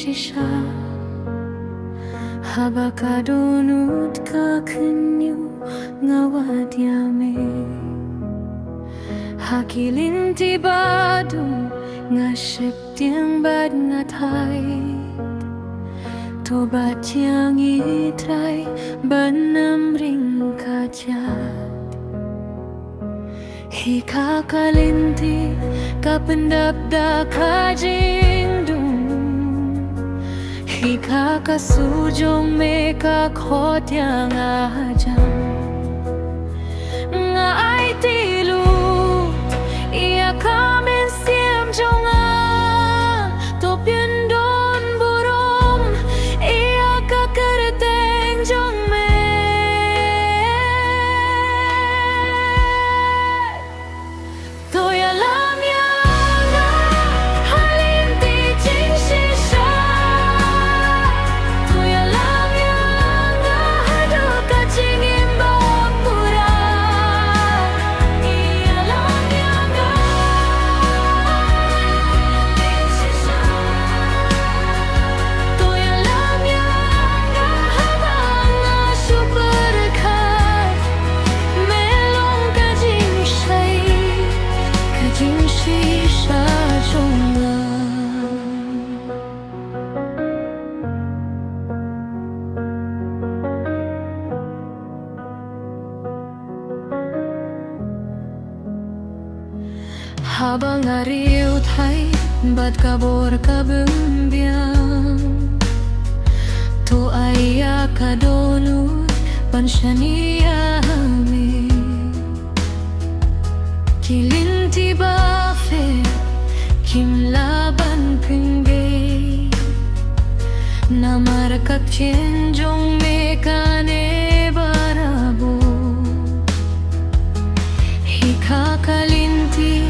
shisha Habakadunut kakenyu ngawat yame Hakilin tibadu ngasip tiang bad ngatai Tobat yang itrai banam ring kajat Hika kalinti kapendap da kajingdung Hika kasujong meka khot yang ajam Nga ai tilu ia kamen siam jonga To piendon burom ia kakereteng jong me To ya lam yang halim ti jing shisha To ya lam yang hadu kaching imbang pura Ia lam yang halim shisha To ya lam yang habang super kat melong kajing shay Kajing shisha jonga Habang ariw thay bat kabor kabembiang To aya kadolut pansyaniya hami Kilin tiba fe kim laban pinggay Namar kakchen jong mekane barabo Hika kalinti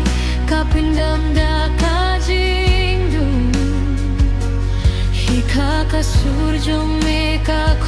kapindam da kajingdung Hika kasurjong meka